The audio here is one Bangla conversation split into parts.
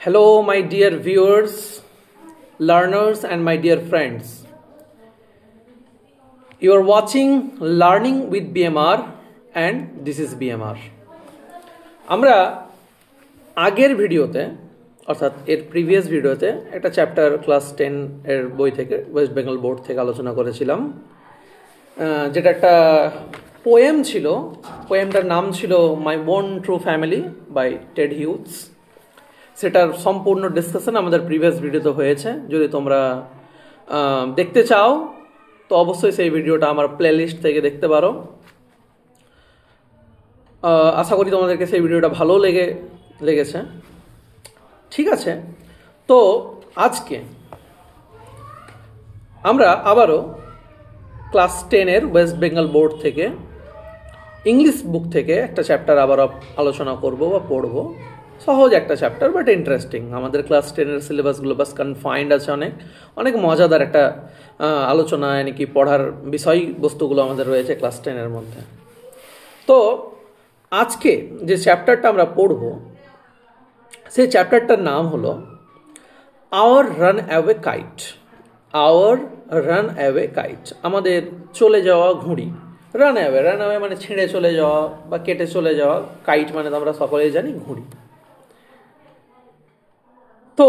Hello, my dear viewers, learners, and my dear friends. You are watching Learning with BMR, and this is BMR. আমরা আগের ভিডিওতে অর্থাৎ এর প্রিভিয়াস ভিডিওতে একটা চ্যাপ্টার ক্লাস 10 এর বই থেকে ওয়েস্ট বেঙ্গল বোর্ড থেকে আলোচনা করেছিলাম, যেটা একটা পোয়েম ছিল। পোয়েমটার নাম ছিল my own true family by Ted Hughes. সেটার সম্পূর্ণ ডিসকাশন আমাদের প্রিভিয়াস ভিডিওতে হয়েছে। যদি তোমরা দেখতে চাও তো অবশ্যই সেই ভিডিওটা আমার প্লেলিস্ট থেকে দেখতে পারো। আশা করি তোমাদেরকে সেই ভিডিওটা ভালো লেগেছে। ঠিক আছে, তো আজকে আমরা আবারও ক্লাস 10 ওয়েস্ট বেঙ্গল বোর্ড থেকে ইংলিশ বুক থেকে একটা চ্যাপ্টার আবার আলোচনা করব বা পড়ব। সহজ একটা চ্যাপ্টার, বাট ইন্টারেস্টিং। আমাদের ক্লাস 10 সিলেবাসগুলো বাস কনফাইন্ড আছে, অনেক মজাদার একটা আলোচনা, নাকি পড়ার বিষয়বস্তুগুলো আমাদের রয়েছে ক্লাস 10 মধ্যে। তো আজকে যে চ্যাপ্টারটা আমরা পড়ব সেই চ্যাপ্টারটার নাম হলো our run away kite. Our run away kite, আমাদের চলে যাওয়া ঘুড়ি। রান অ্যাওয়ে মানে ছিঁড়ে চলে যাওয়া বা কেটে চলে যাওয়া, কাইট মানে তো আমরা সকলেই জানি ঘুড়ি। তো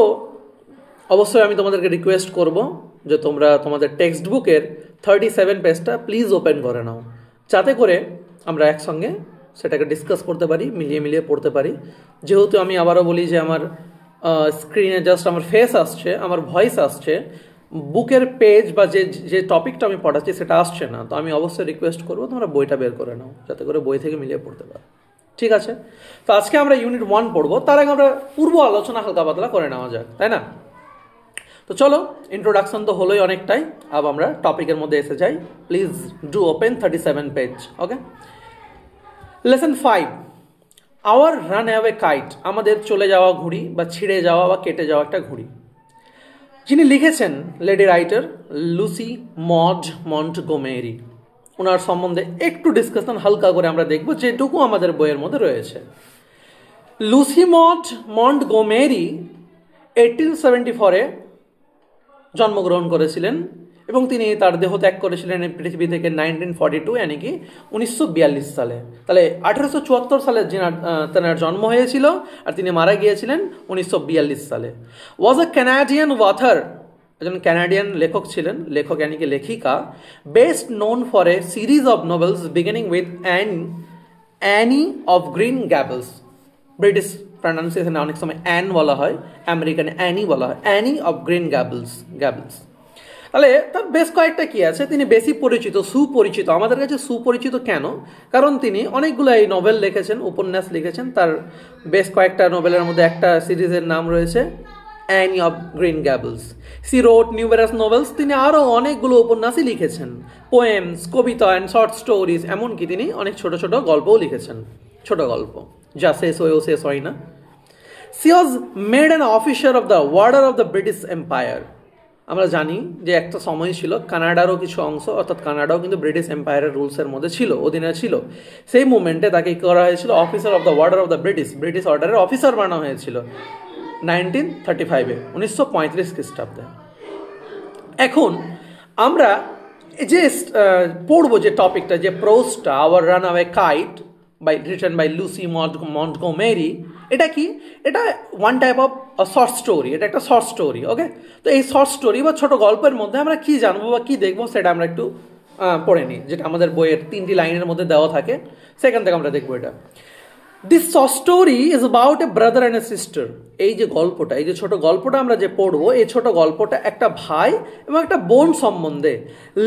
অবশ্যই আমি তোমাদেরকে রিকোয়েস্ট করব যে তোমরা তোমাদের টেক্সট বুকের 37 পেজটা প্লিজ ওপেন করে নাও, যাতে করে আমরা একসঙ্গে সেটাকে ডিসকাস করতে পারি, মিলিয়ে পড়তে পারি। যেহেতু আমি আবারও বলি যে আমার স্ক্রিনে জাস্ট আমার ফেস আসছে, আমার ভয়েস আসছে, বুকের পেজ বা যে টপিকটা আমি পড়াচ্ছি সেটা আসছে না। তো আমি অবশ্যই রিকোয়েস্ট করবো তোমরা বইটা বের করে নাও, যাতে করে বই থেকে মিলিয়ে পড়তে পারো। ঠিক আছে, তো আজকে আমরা ইউনিট 1 পড়বো। তার আগে আমরা পূর্ব আলোচনা হালকা পাতলা করে নেওয়া যাক, তাই না? তো চলো, ইন্ট্রোডাকশন তো হলোই অনেকটাই, আব আমরা টপিকের মধ্যে এসে যাই। Please do open 37 page. Okay, lesson 5, our run away kite, আমাদের চলে যাওয়া ঘুড়ি বা ছিঁড়ে যাওয়া বা কেটে যাওয়া একটা ঘুড়ি। যিনি লিখেছেন lady writer Lucy Maud Montgomery. ওনার সম্বন্ধে একটু ডিসকাশন হালকা করে আমরা দেখব, যেটুকু আমাদের বইয়ের মধ্যে রয়েছে। লুসি মড মন্টগোমেরি 1874-এ জন্মগ্রহণ করেছিলেন এবং তিনি তার দেহ ত্যাগ করেছিলেন এই পৃথিবী থেকে 1942, মানে কি 1942 সালে। তাহলে 1874 সালে তেনার জন্ম হয়েছিল আর তিনি মারা গিয়েছিলেন 1942 সালে। ওয়াজ আ ক্যানাডিয়ান অথর, একজন ক্যানাডিয়ান লেখক ছিলেন, লেখক মানে কি লেখিকা। Best known for a series of novels beginning with Anne of Green Gables. British প্রনাউন্সিয়েশনে অনেক সময় অ্যান বলা হয়, আমেরিকানে অ্যানি বলা হয়, অ্যানি অফ গ্রিন গ্যাবলস। তাহলে তার বেশ কয়েকটা কি আছে, তিনি বেশি সুপরিচিত। আমাদের কাছে সুপরিচিত কেন? কারণ তিনি অনেকগুলো এই নোভেল লিখেছেন, উপন্যাস লিখেছেন। তার বেশ কয়েকটা নোভেলের মধ্যে একটা সিরিজের নাম রয়েছে Anne of Green Gables. She wrote numerous novels, তিনি আরও অনেকগুলো উপন্যাসই লিখেছেন, পোয়েমস, কবিতা অ্যান্ড শর্ট স্টোরিজ। এমনকি তিনি অনেক ছোট ছোট গল্পও লিখেছেন, ছোট গল্প যা শেষ হয় না। She was made an officer of the order of the British Empire. আমরা জানি যে একটা সময় ছিল কানাডারও কিছু অংশ, অর্থাৎ কানাডাও কিন্তু ব্রিটিশ এম্পায়ারের রুলসের মধ্যে ছিল, অধীনে ছিল। সেই মুভমেন্টে তাকে করা হয়েছিল officer of the order of the British অর্ডারের অফিসার বানানো হয়েছিল 1935-এ, 1935 খ্রিস্টাব্দে। এখন আমরা যে পড়বো যে টপিকটা, যে প্রোজটা, our run away kite written by Lucy Montgomery, এটা কি? এটা one type of short story. এটা একটা শর্ট স্টোরি। ওকে, তো এই শর্ট স্টোরি বা ছোট গল্পের মধ্যে আমরা কি জানবো বা কি দেখবো সেটা আমরা একটু পড়ে নিই, যেটা আমাদের বইয়ের 3টি লাইনের মধ্যে দেওয়া থাকে, সেখান থেকে আমরা দেখবো এটা। This short story is about a brother and a sister. এই যে গল্পটা, এই যে ছোট গল্পটা আমরা যে পড়বো, এই ছোট গল্পটা একটা ভাই এবং একটা বোন সম্বন্ধে।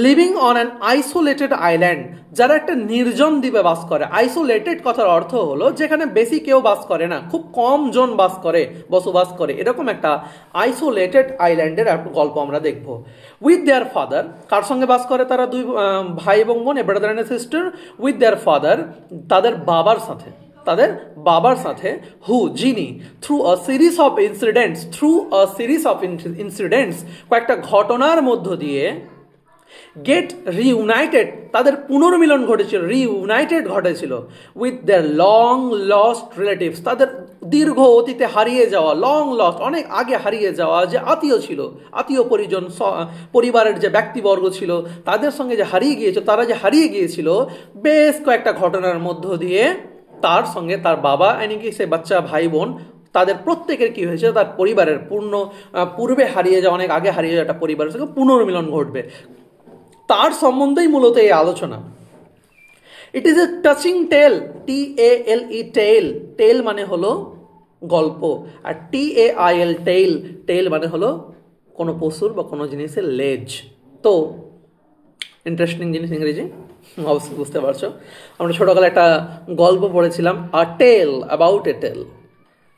Living on an isolated island, যারা একটা নির্জন দ্বীপে বাস করে। আইসোলেটেড কথার অর্থ হলো যেখানে বেশি কেউ বাস করে না, খুব কম জন বসবাস করে, এরকম একটা আইসোলেটেড আইল্যান্ডের একটা গল্প আমরা দেখবো। উইথ দেয়ার ফাদার, কার সঙ্গে বাস করে তারা? দুই ভাই এবং বোন, এ brother and a sister. With their father, তাদের বাবার সাথে, হু, যিনি, through a series of incidents, কয়েকটা ঘটনার মধ্য দিয়ে গেট রিউনাইটেড, তাদের পুনর্মিলন ঘটেছিল, রিউনাইটেড ঘটেছিল with their long lost relatives, তাদের দীর্ঘ অতীতে হারিয়ে যাওয়া, লং লস্ট অনেক আগে হারিয়ে যাওয়া যে আত্মীয় ছিল, আত্মীয় পরিজন, পরিবারের যে ব্যক্তিবর্গ ছিল তাদের সঙ্গে যে হারিয়ে গিয়েছিল, তারা যে হারিয়ে গিয়েছিল বেশ কয়েকটা ঘটনার মধ্য দিয়ে তার সঙ্গে তার বাবা এমনকি সে বাচ্চা ভাই বোন তাদের প্রত্যেকের কি হয়েছে, তার পরিবারের পূর্বে হারিয়ে যাওয়া, অনেক আগে হারিয়ে যাওয়া একটা পরিবারের সঙ্গে পুনর্মিলন ঘটবে, তার সম্বন্ধেই মূলত এই আলোচনা। It is a touching tale, TALE tale, tale মানে হলো গল্প, আর TAIL টেল, টেল মানে হলো কোনো পশুর বা কোনো জিনিসের লেজ। তো ইন্টারেস্টিং জিনিস ইংরেজি অবশ্যই বুঝতে পারছো। আমরা ছোটবেলায় একটা গল্প পড়েছিলাম, আ টেল অ্যাবাউট এ টেল,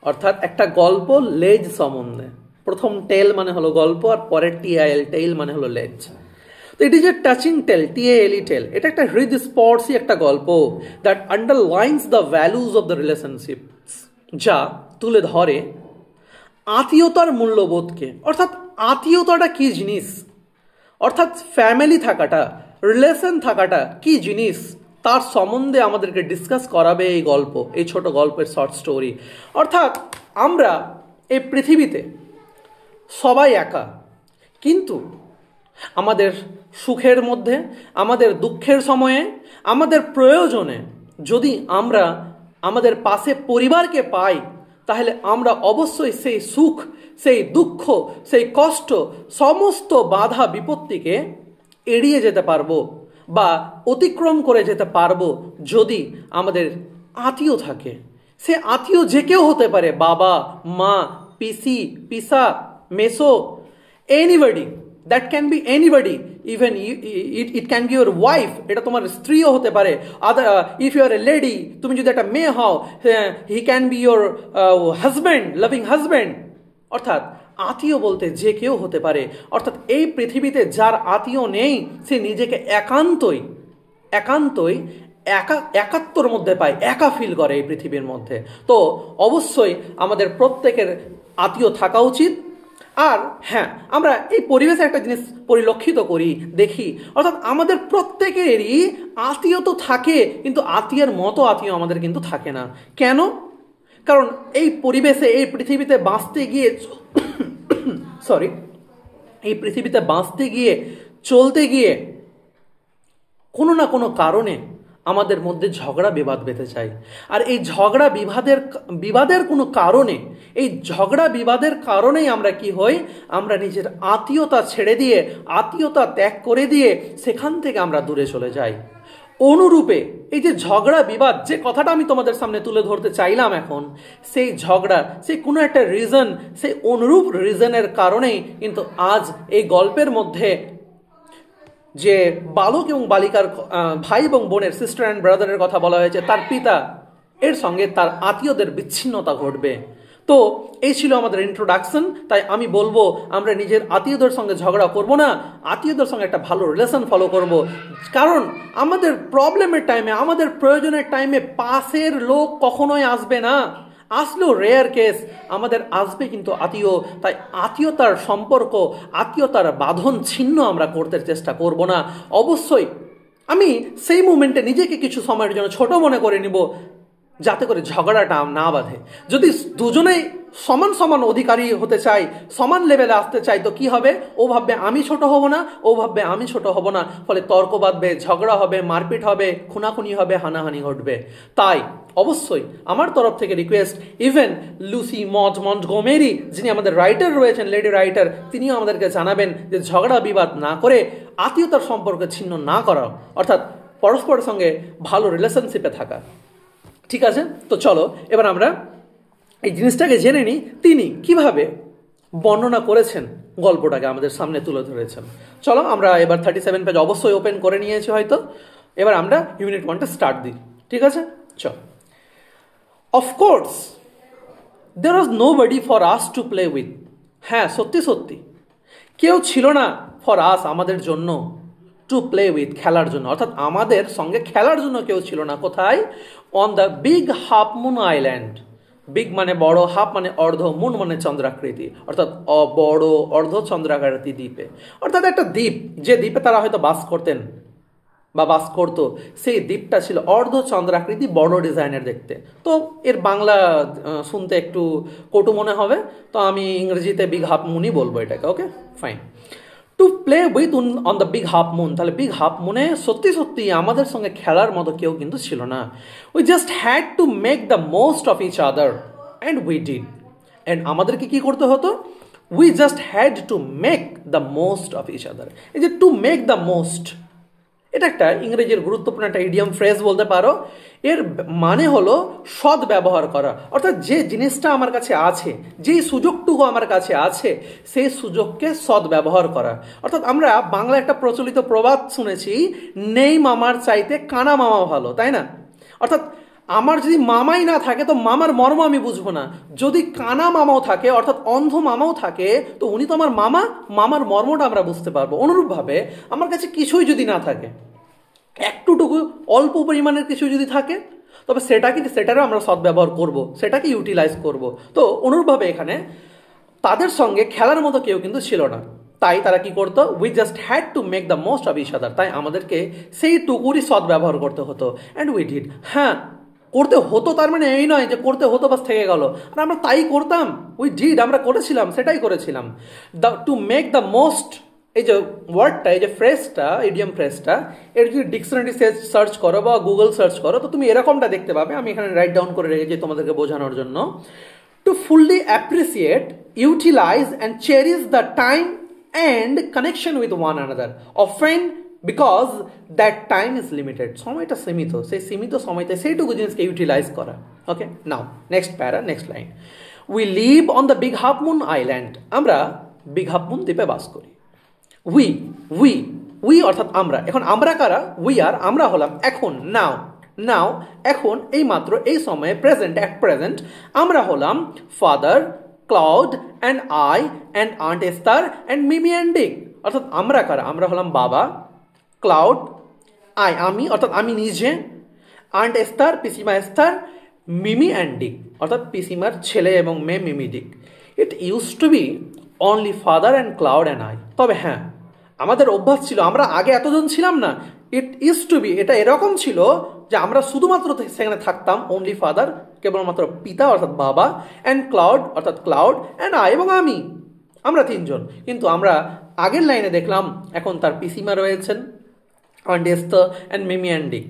অর্থাৎ একটা গল্প লেজ সম্বন্ধে। প্রথম টেল মানে হলো গল্প, আর পরের TAIL টেল মানে হলো লেজ। তো it is a touching tale, TALE tale, এটা একটা হৃদস্পর্শী একটা গল্প, that underlines the values of the relationship, যা তুলে ধরে আত্মীয়তার মূল্যবোধকে। অর্থাৎ আত্মীয়তাটা কি জিনিস, অর্থাৎ ফ্যামিলি থাকাটা, রিলেশন থাকাটা কি জিনিস, তার সম্বন্ধে আমাদেরকে ডিসকাস করাবে এই গল্প, এই ছোট গল্পের শর্ট স্টোরি। অর্থাৎ আমরা এই পৃথিবীতে সবাই একা, কিন্তু আমাদের সুখের মধ্যে, আমাদের দুঃখের সময়ে, আমাদের প্রয়োজনে যদি আমরা আমাদের পাশে পরিবারকে পাই, তাহলে আমরা অবশ্যই সেই সুখ, সেই দুঃখ, সেই কষ্ট, সমস্ত বাধা বিপত্তিকে এড়িয়ে যেতে পারবো বা অতিক্রম করে যেতে পারবো যদি আমাদের আত্মীয় থাকে। সে আত্মীয় যে কেউ হতে পারে, বাবা, মা, পিসি, পিসা, মেসো, anybody, that can be anybody, even it can be your wife, এটা তোমার স্ত্রীও হতে পারে। If you are a lady, তুমি যদি একটা মেয়ে হও, he can be your husband, loving husband. অর্থাৎ আত্মীয় বলতে যে কেউ হতে পারে। অর্থাৎ এই পৃথিবীতে যার আত্মীয় নেই, সে নিজেকে একান্তই একাত্তর মধ্যে পায়, একা ফিল করে এই পৃথিবীর মধ্যে। তো অবশ্যই আমাদের প্রত্যেকের আত্মীয় থাকা উচিত। আর হ্যাঁ, আমরা এই পরিবেশে একটা জিনিস পরিলক্ষিত করি, দেখি, অর্থাৎ আমাদের প্রত্যেকেরই আত্মীয় তো থাকে, কিন্তু আত্মীয়ের মতো আত্মীয় আমাদের কিন্তু থাকে না। কেন? কারণ এই পরিবেশে, এই পৃথিবীতে বাঁচতে গিয়ে এই পৃথিবীতে বাঁচতে গিয়ে, চলতে গিয়ে কোনো না কোনো কারণে আমাদের মধ্যে ঝগড়া বিবাদ বেঁধে যায়। আর এই ঝগড়া বিবাদের কোনো কারণে, এই ঝগড়া বিবাদের কারণেই আমরা কি হই, আমরা নিজের আত্মীয়তা ছেড়ে দিয়ে, আত্মীয়তা ত্যাগ করে দিয়ে সেখান থেকে আমরা দূরে চলে যাই। অনুরূপে এই যে ঝগড়া বিবাদ, যে কথাটা আমি তোমাদের সামনে তুলে ধরতে চাইলাম এখন, সেই ঝগড়া, সেই কোনো একটা রিজন, সেই অনুরূপ রিজনের কারণেই কিন্তু আজ এই গল্পের মধ্যে যে বালক এবং বালিকার, ভাই এবং বোনের, সিস্টার অ্যান্ড ব্রাদারের কথা বলা হয়েছে, তার পিতা এর সঙ্গে তার আত্মীয়দের বিচ্ছিন্নতা ঘটবে। তো এই ছিল আমাদের ইন্ট্রোডাকশন। তাই আমি বলবো, আমরা নিজের আত্মীয়দের সঙ্গে ঝগড়া করব না, আত্মীয়দের সঙ্গে একটা ভালো রিলেশন ফলো করব। কারণ আমাদের প্রবলেমের টাইমে, আমাদের প্রয়োজনের টাইমে পাশের লোক কখনোই আসবে না, আসলেও রেয়ার কেস আমাদের আসবে কিন্তু আত্মীয়। তাই আত্মীয়তার সম্পর্ক, আত্মীয়তার বাঁধন ছিন্ন আমরা করতে চেষ্টা করব না। অবশ্যই আমি সেই মুমেন্টে নিজেকে কিছু সময়ের জন্য ছোট মনে করে নিব, যাতে করে ঝগড়াটা না বাঁধে। যদি দুজনেই সমান সমান অধিকারী হতে চাই, সমান লেভেলে আসতে চাই, তো কি হবে, ও ভাববে আমি ছোট হব না, ও ভাববে আমি ছোট হব না, ফলে তর্ক বাঁধবে, ঝগড়া হবে, মারপিট হবে, খুনাখুনি হবে, হানাহানি ঘটবে। তাই অবশ্যই আমার তরফ থেকে রিকোয়েস্ট, ইভেন লুসি মন্টগোমেরি, যিনি আমাদের রাইটার রয়েছেন, লেডি রাইটার, তিনিও আমাদেরকে জানাবেন যে ঝগড়া বিবাদ না করে আত্মীয়তার সম্পর্ক ছিন্ন না করা, অর্থাৎ পরস্পরের সঙ্গে ভালো রিলেশনশিপে থাকা। ঠিক আছে, তো চলো এবার আমরা এই জিনিসটাকে জেনে নিই, তিনি কিভাবে বর্ণনা করেছেন, গল্পটাকে আমাদের সামনে তুলে ধরেছেন। চলো আমরা এবার 37 পেজ অবশ্যই ওপেন করে নিয়েছি হয়তো। এবার আমরা ইউনিট 1টা স্টার্ট দিই। ঠিক আছে, চল। Of course there was nobody for us to play with. হ্যাঁ, সত্যি সত্যি কেউ ছিল না ফর আস, আমাদের জন্য, টু প্লে উইথ, খেলার জন্য, অর্থাৎ আমাদের সঙ্গে খেলার জন্য কেউ ছিল না। কোথায়? On the big half moon island, big মানে বড়, হাফ মানে অর্ধ, মুন মানে চন্দ্রাকৃতি, অর্থাৎ বড় অর্ধ চন্দ্রাকৃতি দ্বীপে, অর্থাৎ একটা দ্বীপ, যে দ্বীপে তারা হয়তো বাস করতেন বা বাস করতো, সেই দ্বীপটা ছিল অর্ধ চন্দ্রাকৃতি, বড় ডিজাইনের দেখতে। তো এর বাংলা শুনতে একটু কটু মনে হবে, তো আমি ইংরেজিতে বিগ হাফ মুনই বলবো এটাকে। Okay fine. Two play with on the big half moon, তাহলে বিগ হাফ মুনে সত্যি সত্যি আমাদের সঙ্গে খেলার মতো কেউ কিন্তু ছিল না। We just had to make the most of each other and we did. And আমাদেরকে কি করতে হতো? We just had to make the most of each other. এই যে টু মেক দ্য মোস্ট, এটা একটা ইংরেজির গুরুত্বপূর্ণ একটা ইডিয়াম ফ্রেজ বলতে পারো। এর মানে হলো সৎ ব্যবহার করা, অর্থাৎ যে জিনিসটা আমার কাছে আছে, যেই সুযোগটুকু আমার কাছে আছে, সেই সুযোগকে সৎ ব্যবহার করা। অর্থাৎ আমরা বাংলা একটা প্রচলিত প্রবাদ শুনেছি, নেই মামার চাইতে কানা মামা ভালো, তাই না? অর্থাৎ আমার যদি মামাই না থাকে তো মামার মর্ম আমি বুঝবো না, যদি কানা মামাও থাকে অর্থাৎ অন্ধ মামাও থাকে তো উনি তো আমার মামা, মামার মর্মটা আমরা বুঝতে পারবো। অনুরূপভাবে আমার কাছে কিছুই যদি না থাকে, একটুটুকু অল্প পরিমাণের কিছু যদি থাকে, তবে সেটারও আমরা সদ্ব্যবহার করব, সেটাকে ইউটিলাইজ করব। তো অনুরূপভাবে এখানে তাদের সঙ্গে খেলার মতো কেউ কিন্তু ছিল না, তাই তারা কি করতো? We just had to make the most of each other, তাই আমাদেরকে সেই টুকুরই সদ্ব্যবহার করতে হতো। And we did. হ্যাঁ, করতে হতো তার মানে এই নয় যে করতে হতো বাস থেকে গেল, আর আমরা তাই করতাম। উই ডিড, আমরা করেছিলাম, সেটাই করেছিলাম। The two make the most, এই যে ওয়ার্ডটা, এই যে ফ্রেজটা, ইডিয়াম ফ্রেজটা, এর যদি ডিকশনারি সার্চ করো বা গুগল সার্চ করো তো তুমি এরকমটা দেখতে পাবে। আমি এখানে রাইট ডাউন করে রেখেছি তোমাদেরকে বোঝানোর জন্য। To fully appreciate, utilize and cherish the time and connection with one another often because that time is limited. সময়টা সীমিত, সেই সীমিত সময়তে সেইটুকু জিনিসকে ইউটিলাইজ করা। Okay, now next para, next line. We live on the big half moon island, আমরা বিগ হাফ মুন দ্বীপে বাস করি। উই অর্থাৎ আমরা। এখন আমরা কারা? উই আর, আমরা হলাম এখন, নাও এখন, এই মাত্র, এই সময়ে, প্রেজেন্ট, অ্যাট প্রেজেন্ট আমরা হলাম father, Claude and I and aunt Esther and Mimi and Dick. অর্থাৎ আমরা কারা? আমরা হলাম বাবা, ক্লাউড, আমি অর্থাৎ আমি নিজে, আন্ট এস্তার পিসিমা এস্তার, মিমি অ্যান্ড ডিক অর্থাৎ পিসিমার ছেলে এবং মেয়ে Mimi Dick. It use to be only father and Cloud and I. তবে হ্যাঁ, আমাদের অভ্যাস ছিল, আমরা আগে এতজন ছিলাম না। ইট ইউজ টু বি, এটা এরকম ছিল যে আমরা শুধুমাত্র সেখানে থাকতাম অনলি ফাদার, কেবলমাত্র পিতা অর্থাৎ বাবা, অ্যান্ড ক্লাউড অর্থাৎ ক্লাউড, অ্যান্ড আই এবং আমি, আমরা তিনজন। কিন্তু আমরা আগের লাইনে দেখলাম এখন তার পিসিমা রয়েছেন, aunt Esther and Mimi and Dick.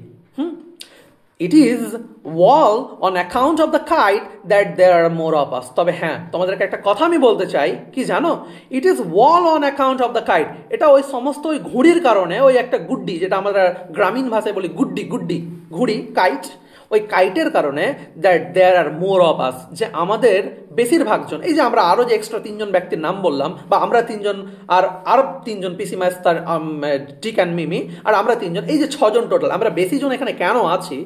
It is wall on account of the kite that there are more of us. তবে হ্যাঁ, তোমাদেরকে একটা কথা আমি বলতে চাই, কি জানো? It is wall on account of the kite. এটা ওই সমস্ত ওই ঘুড়ির কারণে, ওই একটা গুড্ডি, যেটা আমরা গ্রামীণ ভাষায় বলি গুড্ডি, ঘুড়ি, কাইট, ওই কাইটের কারণে that there R more of us, যে আমাদের বেশিরভাগ জন, এই যে আমরা আরও যে এক্সট্রা তিনজন ব্যক্তির নাম বললাম, বা আমরা তিনজন আর তিনজন পিসিমা এস্তার, ডিক অ্যান্ড মিমি, আর আমরা তিনজন, এই যে ছজন টোটাল, আমরা বেশি জন এখানে কেন আছি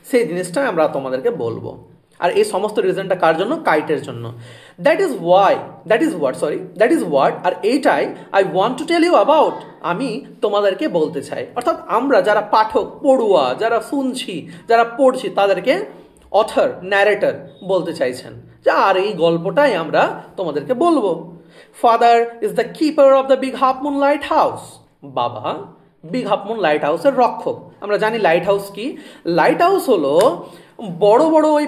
সেই জিনিসটা আমরা তোমাদেরকে বলবো। আর এই সমস্ত রিজনটা কার জন্য? কাইটের জন্য। দ্যাট ইজ হোয়াট, আর এইটাই I want to tell you about, আমি তোমাদেরকে বলতে চাই। অর্থাৎ আমরা যারা পাঠক, পড়ুয়া, যারা শুনছি, যারা পড়ছি, তাদেরকে অথর, ন্যারেটর বলতে চাইছেন যে আর এই গল্পটাই আমরা তোমাদেরকে বলবো। Father is the keeper of the big half moon light house, বাবা বিগ হাফ মুন লাইট হাউসের রক্ষক। আমরা জানি লাইট হাউস কি। লাইট হাউস হলো বড় বড় ওই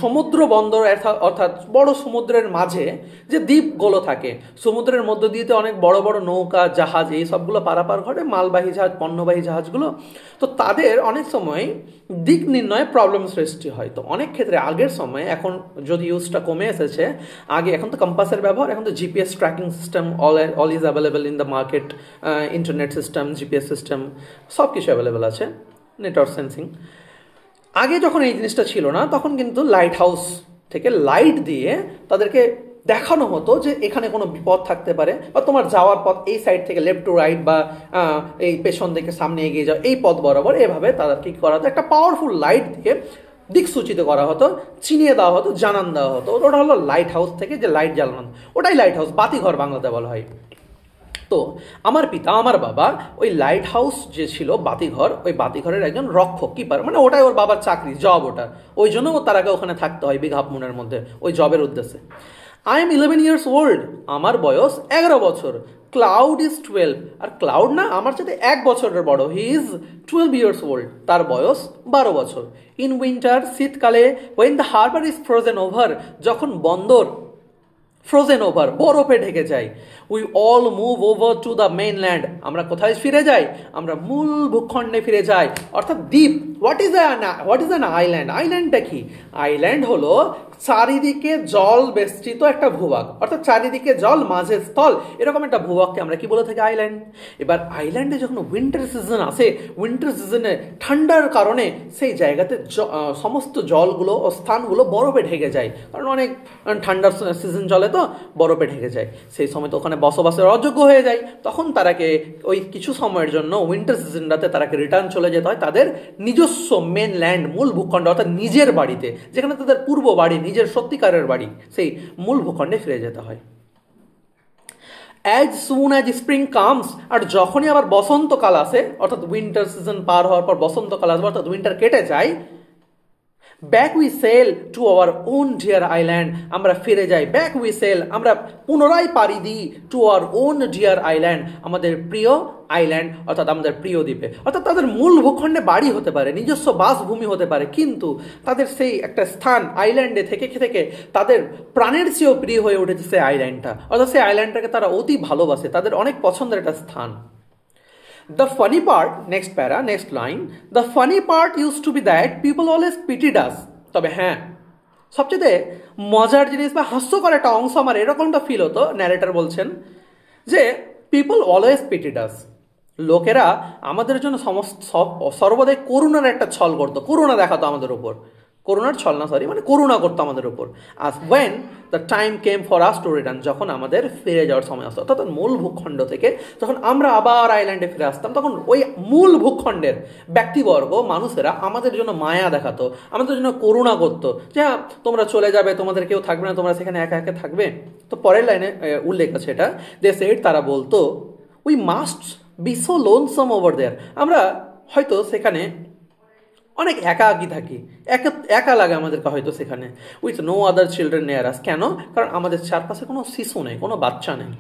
সমুদ্র বন্দর, অর্থাৎ বড় সমুদ্রের মাঝে যে দ্বীপগুলো থাকে, সমুদ্রের মধ্য দিয়ে অনেক বড় বড় নৌকা, জাহাজ, এই সবগুলো পারাপার ঘটে, মালবাহী জাহাজ, পণ্যবাহী জাহাজগুলো। তো তাদের অনেক সময় দিক নির্ণয়ে প্রবলেম সৃষ্টি হয়। তো অনেক ক্ষেত্রে আগের সময়, এখন যদি ইউজটা কমে এসেছে, আগে এখন তো কম্পাসের ব্যবহার, এখন তো GPS tracking system all is available in the market, internet system, GPS system, সব কিছু অ্যাভেলেবেল আছে, নেটওয়ার্ক সেন্সিং। আগে যখন এই জিনিসটা ছিল না, তখন কিন্তু লাইট হাউস থেকে লাইট দিয়ে তাদেরকে দেখানো হতো যে এখানে কোনো বিপদ থাকতে পারে, বা তোমার যাওয়ার পথ এই সাইড থেকে লেফট টু রাইট, বা এই পেছন থেকে সামনে এগিয়ে যাও, এই পথ বরাবর, এভাবে তাদেরকে কী করা হতো? একটা পাওয়ারফুল লাইট দিয়ে দিক সূচিত করা হতো, চিনিয়ে দেওয়া হতো, জানান দেওয়া হতো। ওটা হলো লাইট হাউস থেকে যে লাইট জ্বালানো, ওটাই লাইট হাউস, বাতিঘর বাংলাতে বলা হয়। তো আমার পিতা আমার বাবা ওই লাইট হাউস যে ছিল বাতিঘর, ওই বাতিঘরের একজন রক্ষক, কিপার, মানে ওটাই ওর বাবার চাকরি, জব ওটা, ওই জন্য তার আগে ওখানে থাকতে হয় বিগ হাফ মুনের মধ্যে ওই জবের উদ্দেশ্যে। আই এম 11 years old, আমার বয়স 11 বছর। ক্লাউড ইজ 12, আর ক্লাউড না আমার সাথে 1 বছরের বড়, হি ইজ 12 years old, তার বয়স 12 বছর। ইন উইন্টার, শীতকালে, when the harbour is frozen over, যখন বন্দর ফ্রোজেন ওভার, বরফে ঢেকে যায়, we all move over to the mainland, আমরা কোথায় ফিরে যাই, আমরা মূল ভূখণ্ডে ফিরে যাই, অর্থাৎ দ্বীপ। What is an island? আইল্যান্ডটা কি? আইল্যান্ড হলো চারিদিকে জল বেষ্টিত একটা ভূভাগ, অর্থাৎ চারিদিকে জল মাঝে স্থল, এরকম একটা ভূভাগকে আমরা কি বলে থাকি? আইল্যান্ড। এবার আইল্যান্ডে যখন উইন্টার সিজন আসে, উইন্টার সিজনে ঠান্ডার কারণে সেই জায়গাতে সমস্ত জলগুলো ও স্থানগুলো বরফে ঢেকে যায়, কারণ অনেক ঠান্ডার সিজন চলে তো বরফে ঢেকে যায়, সেই সময় তো ওখানে বসবাসের অযোগ্য হয়ে যায়। তখন তারাকে ওই কিছু সময়ের জন্য উইন্টার সিজনটাতে তারাকে রিটার্ন চলে যেতে হয় তাদের নিজস্ব মেন ল্যান্ড, মূল ভূখণ্ড, অর্থাৎ নিজের বাড়িতে, যেখানে তাদের পূর্ব বাড়ি, নিজের সত্যিকারের বাড়ি, সেই মূল ভূখণ্ডে ফিরে যেতে হয়। As soon as spring comes, আর যখনই আবার বসন্তকাল আসে, অর্থাৎ উইন্টার সিজন পার হওয়ার পর বসন্তকাল আসবে, অর্থাৎ উইন্টার কেটে যায়, back we sail to our own dear island, আমরা ফিরে যাই, ব্যাক উই সেল, আমরা পুনরায় পাড়ি দিই, two our own dear island, আমাদের প্রিয় আইল্যান্ড, অর্থাৎ আমাদের প্রিয় দ্বীপে। অর্থাৎ তাদের মূল ভূখণ্ডে বাড়ি হতে পারে, নিজস্ব বাসভূমি হতে পারে, কিন্তু তাদের সেই একটা স্থান আইল্যান্ডে থেকে থেকে তাদের প্রাণের চেয়েও প্রিয় হয়ে উঠেছে সেই আইল্যান্ডটা, অর্থাৎ সেই আইল্যান্ডটাকে তারা অতি ভালোবাসে, তাদের অনেক পছন্দের একটা স্থান। The funny part, next para, next line, the funny part used to be that people always pitied us. তবে হ্যাঁ, সবচেয়ে মজার জিনিস বা হাস্যকর একটা অংশ আমার এরকমটা ফিল হতো, ন্যারেটর বলছেন যে পিপল অলওয়েজ পিটিড আস, লোকেরা আমাদের জন্য সর্বদাই করুণার একটা ছল করতো, করুণা দেখাতো আমাদের উপর, করুণার ছল না, সরি, মানে করুণা করতো আমাদের উপর। As when the time came for us to return, যখন আমাদের ফিরে যাওয়ার সময় আসতো, অর্থাৎ মূল ভূখণ্ড থেকে যখন আমরা আবার আইল্যান্ডে ফিরে আসতাম, তখন ওই মূল ভূখণ্ডের ব্যক্তিবর্গ, মানুষেরা আমাদের জন্য মায়া দেখাতো, আমাদের জন্য করুণা করতো, যে তোমরা চলে যাবে, তোমাদের কেউ থাকবে না, তোমরা সেখানে একা একা থাকবে। তো পরের লাইনে উল্লেখ আছে এটা, দে সেড, তারা বলতো, we must be so lonesome over there, আমরা হয়তো সেখানে অনেক একাকী থাকি, একা লাগে আমাদেরকে হয়তো সেখানে, with no other children near us, কেন? কারণ আমাদের চারপাশে কোনো শিশু নেই, কোনো বাচ্চা নেই।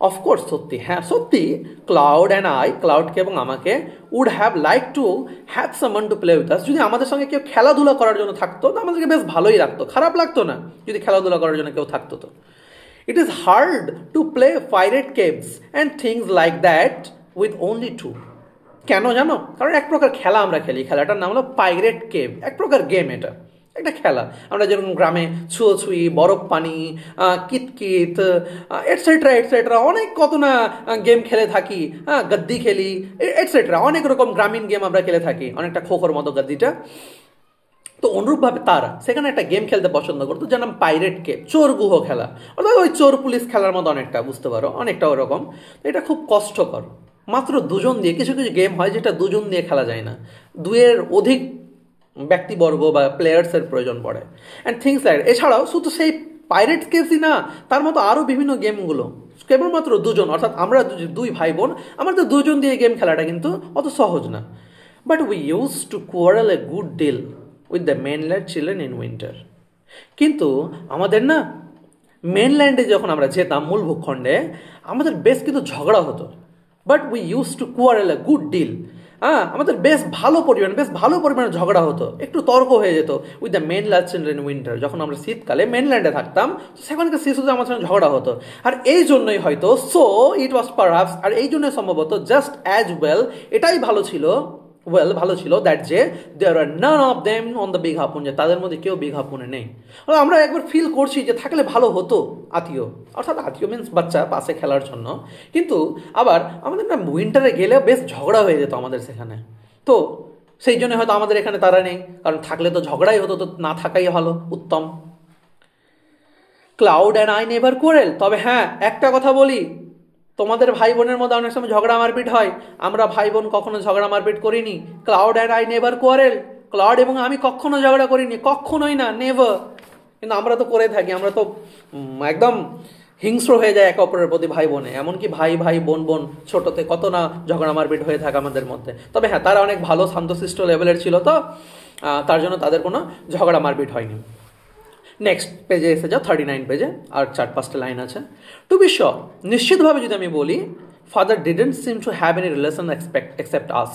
অফকোর্স, সত্যি, হ্যাঁ সত্যি, ক্লাউড অ্যান্ড আই, ক্লাউডকে এবং আমাকে, would have like to have someone to play with us, যদি আমাদের সঙ্গে কেউ খেলাধুলা করার জন্য থাকতো তো আমাদেরকে বেশ ভালোই লাগতো, খারাপ লাগতো না যদি খেলাধুলা করার জন্য কেউ থাকতো। তো it is hard to play pirate caves and things like that with only two, কেন জানো? কারণ এক প্রকার খেলা আমরা খেলি, খেলাটার নাম হলো পাইরেট কেভ, এক প্রকার গেম, এটা একটা খেলা। আমরা যেরকম গ্রামে ছুঁয়োছুঁয়ি, বরফ পানি, কিতকিত, এটসেট্রা এটসেট্রা, অনেক কত না গেম খেলে থাকি, গদ্দি খেলি, এটসেট্রা, অনেক রকম গ্রামীণ গেম আমরা খেলে থাকি, অনেকটা খোখোর মতো গদ্দিটা। তো অনুরূপভাবে তারা সেখানে একটা গেম খেলতে পছন্দ করতো, যার নাম পাইরেট কেভ, চোর গুহ খেলা, অর্থাৎ ওই চোর পুলিশ খেলার মতো অনেকটা, বুঝতে পারো, অনেকটা ওরকম। তো এটা খুব কষ্টকর, মাত্র দুজন দিয়ে, কিছু কিছু গেম হয় যেটা দুজন দিয়ে খেলা যায় না, দুয়ের অধিক ব্যক্তিবর্গ বা প্লেয়ার্সের প্রয়োজন পড়ে, অ্যান্ড থিংস লাইক। এছাড়াও শুধু সেই পাইরেট কেভসই না, তার মতো আরও বিভিন্ন গেমগুলো কেবলমাত্র দুজন, অর্থাৎ আমরা দুই ভাই বোন, আমাদের দুজন দিয়ে গেম খেলাটা কিন্তু অত সহজ না। But we use to quarrel a good deal with the mainland children in winter, কিন্তু আমাদের না মেনল্যান্ডে যখন আমরা যেতাম, মূল ভূখণ্ডে, আমাদের বেশ কিন্তু ঝগড়া হতো। But we use to quarrel a good deal, আমাদের বেশ ভালো পরিমাণে ঝগড়া হতো, একটু তর্ক হয়ে যেত with the mainland children in winter, যখন আমরা শীতকালে মেনল্যান্ডে থাকতাম, সেখানকার শিশুদের আমার সঙ্গে ঝগড়া হতো। আর এই জন্যই হয়তো, সো ইট ওয়াজ পারহ্যাপস, আর এই জন্যই সম্ভবত, জাস্ট অ্যাজ ওয়েল, এটাই ভালো ছিল, ভালো ছিল, দ্যাট যে there are none of them on the big half moon, যে তাদের মধ্যে কেউ বিগ হাফ মুনে নেই। আমরা একবার ফিল করছি যে থাকলে ভালো হতো আত্মীয়, অর্থাৎ আত্মীয় মিন্স বাচ্চা পাশে খেলার জন্য, কিন্তু আবার আমাদের না উইন্টারে গেলে বেশ ঝগড়া হয়ে যেত আমাদের সেখানে। তো সেই জন্য হয়তো আমাদের এখানে তারা নেই, কারণ থাকলে তো ঝগড়াই হতো, তো না থাকাই ভালো, উত্তম। Cloud and I never quarrel, তবে হ্যাঁ একটা কথা বলি, তোমাদের ভাই বোনের মধ্যে অনেক সময় ঝগড়া মারপিট হয়, আমরা ভাই বোন কখনো ঝগড়া মারপিট করিনি। Cloud and I never quarrel, cloud এবং আমি কখনো ঝগড়া করিনি, কখনোই না, নেভার। কিন্তু আমরা তো করে থাকি, আমরা তো একদম হিংস্র হয়ে যায় একে অপরের প্রতি ভাই বোনে, এমনকি ভাই ভাই বোন বোন ছোটতে কত না ঝগড়া মারপিট হয়ে থাকে আমাদের মধ্যে। তবে হ্যাঁ, তারা অনেক ভালো শান্তশিষ্ট লেভেলের ছিল, তো তার জন্য তাদের কোনো ঝগড়া মারপিট হয়নি। নেক্সট পেজে এসে যাও, 39 পেজে, আর 4-5টা লাইন আছে। টু বি শিওর, নিশ্চিতভাবে যদি আমি বলি, father didn't seem to have any relation except us.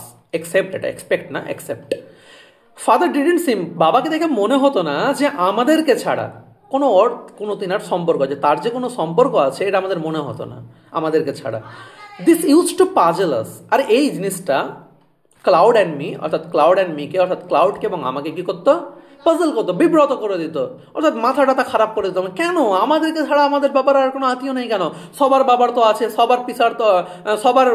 এটা এক্সপেক্ট না, অ্যাকসেপ্ট। ফাদার ডিডেন্ট সিম, বাবাকে দেখে মনে হতো না যে আমাদেরকে ছাড়া কোনো তিনার সম্পর্ক আছে, তার যে কোনো সম্পর্ক আছে এটা আমাদের মনে হতো না আমাদেরকে ছাড়া। দিস ইউজ টু পাজল আস। আর এই জিনিসটা ক্লাউড অ্যান্ড মি, অর্থাৎ ক্লাউড অ্যান্ড মিকে, অর্থাৎ ক্লাউডকে এবং আমাকে কি করতো, পাজল করতো, বিব্রত করে দিত, অর্থাৎ মাথাটা খারাপ করে দিত। কেন আমাদেরকে ছাড়া আমাদের বাবার আর কোনো আত্মীয় নেই কেন? সবার বাবার তো আছে, সবার পিসার তো, সবার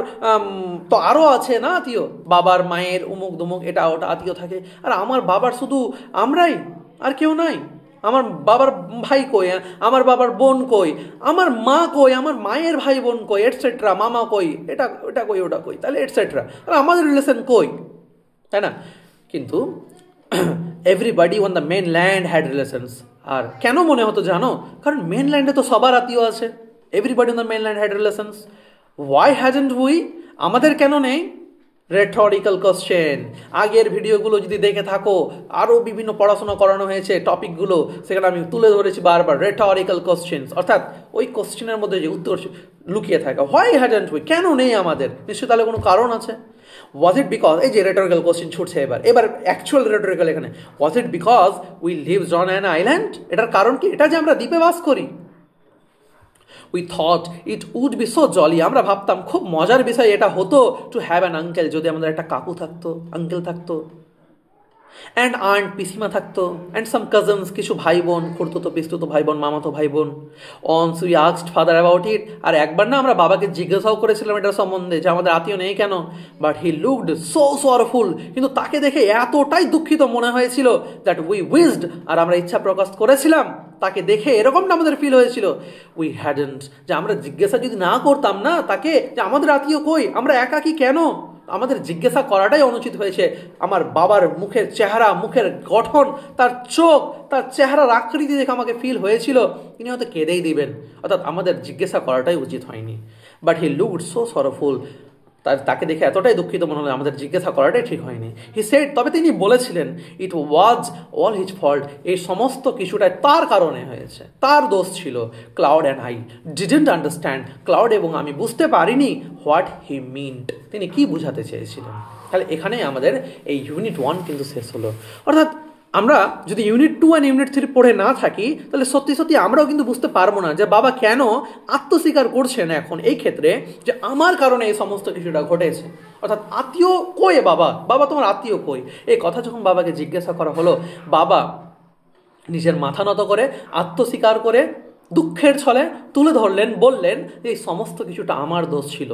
তো আরও আছে না আত্মীয়, বাবার মায়ের উমুক দুমুক এটা ওটা আত্মীয় থাকে, আর আমার বাবার শুধু আমরাই, আর কেউ নাই। আমার বাবার ভাই কই, আমার বাবার বোন কই, আমার মা কই, আমার মায়ের ভাই বোন কই, এটসেট্রা, মামা কই, এটা কই, ওটা কই, তাহলে এটসেট্রা, আর আমাদের রিলেশন কই, তাই না? কিন্তু everybody on the mainland had relations. আর কেন মনে হতো জানো? কারণ মেন ল্যান্ডে তো সবার আত্মীয় আছে। Everybody on the mainland had relations. Why hasn't we? আমাদের কেন নেই? Rhetorical question. আগের ভিডিওগুলো যদি দেখে থাকো, আরও বিভিন্ন পড়াশোনা করানো হয়েছে টপিকগুলো, সেখানে আমি তুলে ধরেছি বারবার রেটরিক্যাল কোশ্চেন্স, অর্থাৎ ওই কোশ্চেনের মধ্যে যে উত্তর লুকিয়ে থাকে। হোয়াই হ্যাজেন্ট উই, কেন নেই আমাদের? নিশ্চয়ই তাহলে কোনো কারণ আছে। ওয়াজ ইট বিকজ, এই যে রেটরিক্যাল কোশ্চেন ছুটছে এবার অ্যাকচুয়াল রেটরিক্যাল এখানে, was it because we lives on an island? এটার কারণ কি? এটা যে আমরা দ্বীপে বাস করি। We thought it would be so jolly, আমরা ভাবতাম খুব মজার বিষয় এটা হতো, টু হ্যাভ অ্যান আঙ্কেল, যদি আমাদের একটা কাকু থাকতো, আঙ্কেল থাকতো, অ্যান্ড আন্ট, পিসিমা থাকতো, অ্যান্ড সাম কাজনস, কিছু ভাই বোন, খুড়তুতো পিস্তুতো ভাই বোন, মামাতো ভাই বোন। Once we asked father about it, আর একবার না আমরা বাবাকে জিজ্ঞাসাও করেছিলাম এটার সম্বন্ধে, যে আমাদের আত্মীয় নেই কেন। But he looked so sorrowful, কিন্তু তাকে দেখে এতটাই দুঃখিত মনে হয়েছিল, দ্যাট উই উইজড, আর আমরা ইচ্ছা প্রকাশ করেছিলাম, তাকে দেখে এরকমটা আমাদের ফিল হয়েছিল, উই হ্যাডেন্ট, যে আমরা জিজ্ঞাসা যদি না করতাম না তাকে, যে আমাদের আত্মীয় কই, আমরা একাকী কেন, আমাদের জিজ্ঞাসা করাটাই অনুচিত হয়েছে। আমার বাবার মুখের চেহারা, মুখের গঠন, তার চোখ, তার চেহারার আকৃতি দেখে আমাকে ফিল হয়েছিল তিনি হয়তো কেঁদেই দিবেন, অর্থাৎ আমাদের জিজ্ঞাসা করাটাই উচিত হয়নি। But he looked so sorrowful, তাকে দেখে এতটাই দুঃখিত মনে হলো, আমাদের জিজ্ঞাসা করাটাই ঠিক হয়নি। হি সেড, তবে তিনি বলেছিলেন, ইট ওয়াজ অল হিজ ফল্ট, এই সমস্ত কিছুটাই তার কারণে হয়েছে, তার দোষ ছিল। Cloud and I didn't understand, cloud এবং আমি বুঝতে পারিনি হোয়াট হি মিন্ট, তিনি কি বুঝাতে চেয়েছিলেন। তাহলে এখানেই আমাদের এই ইউনিট 1 কিন্তু শেষ হলো। অর্থাৎ আমরা যদি ইউনিট 2 আর ইউনিট 3 পড়ে না থাকি, তাহলে সত্যি সত্যি আমরাও কিন্তু বুঝতে পারবো না যে বাবা কেন আত্মস্বীকার করছেন এখন এই ক্ষেত্রে, যে আমার কারণে এই সমস্ত কিছুটা ঘটেছে। অর্থাৎ আত্মীয় কই বাবা, বাবা তোমার আত্মীয় কই, এই কথা যখন বাবাকে জিজ্ঞাসা করা হলো, বাবা নিজের মাথা নত করে আত্মস্বীকার করে দুঃখের ছলে তুলে ধরলেন, বললেন এই সমস্ত কিছুটা আমার দোষ ছিল।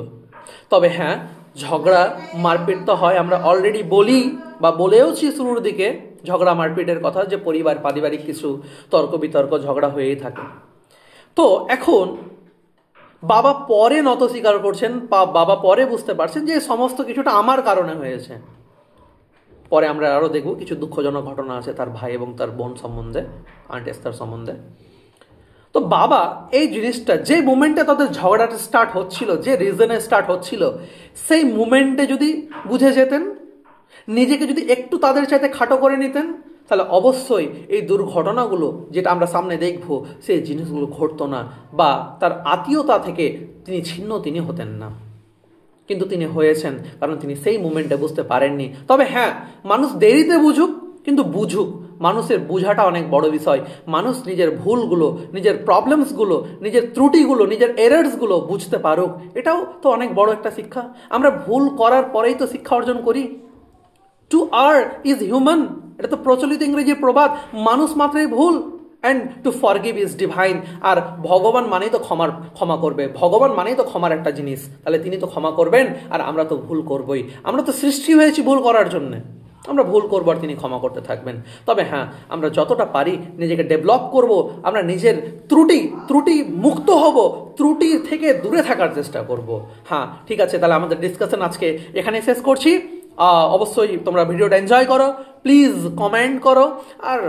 তবে হ্যাঁ, ঝগড়া মারপিট তো হয়, আমরা অলরেডি বলি বা বলেওছি শুরুর দিকে ঝগড়া মারপিটের কথা, যে পরিবার পারিবারিক কিছু তর্ক বিতর্ক ঝগড়া হয়েই থাকে। তো এখন বাবা পরে নত স্বীকার করছেন, বাবা পরে বুঝতে পারছেন যে সমস্ত কিছুটা আমার কারণে হয়েছে। পরে আমরা আরও দেখব কিছু দুঃখজনক ঘটনা আছে তার ভাই এবং তার বোন সম্বন্ধে, আন্ট এস্থার সম্বন্ধে। তো বাবা এই জিনিসটা, যে মুমেন্টে তাদের ঝগড়াটা স্টার্ট হচ্ছিল, যে রিজনে স্টার্ট হচ্ছিল, সেই মুমেন্টে যদি বুঝে যেতেন, নিজেকে যদি একটু তাদের চাইতে খাটো করে নিতেন, তাহলে অবশ্যই এই দুর্ঘটনাগুলো যেটা আমরা সামনে দেখব, সেই জিনিসগুলো ঘটতো না, বা তার আত্মীয়তা থেকে তিনি হতেন না। কিন্তু তিনি হয়েছেন, কারণ তিনি সেই মুমেন্টে বুঝতে পারেননি। তবে হ্যাঁ, মানুষ দেরিতে বুঝুক, কিন্তু বুঝুক, মানুষের বোঝাটা অনেক বড় বিষয়। মানুষ নিজের ভুলগুলো, নিজের প্রবলেমসগুলো, নিজের ত্রুটিগুলো, নিজের এরার্সগুলো বুঝতে পারুক, এটাও তো অনেক বড় একটা শিক্ষা। আমরা ভুল করার পরেই তো শিক্ষা অর্জন করি। টু আর ইজ হিউম্যান, এটা তো প্রচলিত ইংরেজি প্রবাদ, মানুষ মাত্রই ভুল, and to forgive is divine. আর ভগবান মানেই তো ক্ষমা করবে, ভগবান মানেই তো ক্ষমার একটা জিনিস, তাহলে তিনি তো ক্ষমা করবেন, আর আমরা তো ভুল করবই। আমরা তো সৃষ্টি হয়েছি ভুল করার জন্যে, আমরা ভুল করবো আর তিনি ক্ষমা করতে থাকবেন। তবে হ্যাঁ, আমরা যতটা পারি নিজেকে ডেভেলপ করব, আমরা নিজের ত্রুটি মুক্ত হব, ত্রুটি থেকে দূরে থাকার চেষ্টা করব। হ্যাঁ, ঠিক আছে, তাহলে আমাদের ডিসকাশন আজকে এখানে শেষ করছি। অবশ্যই তোমরা ভিডিওটা এনজয় করো, প্লিজ কমেন্ট করো, আর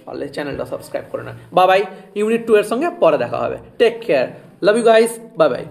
পারলে চ্যানেলটা সাবস্ক্রাইব করে না। বাই, ইউনিট 2 এর সঙ্গে পরে দেখা হবে। Take care. Love you guys, bye by.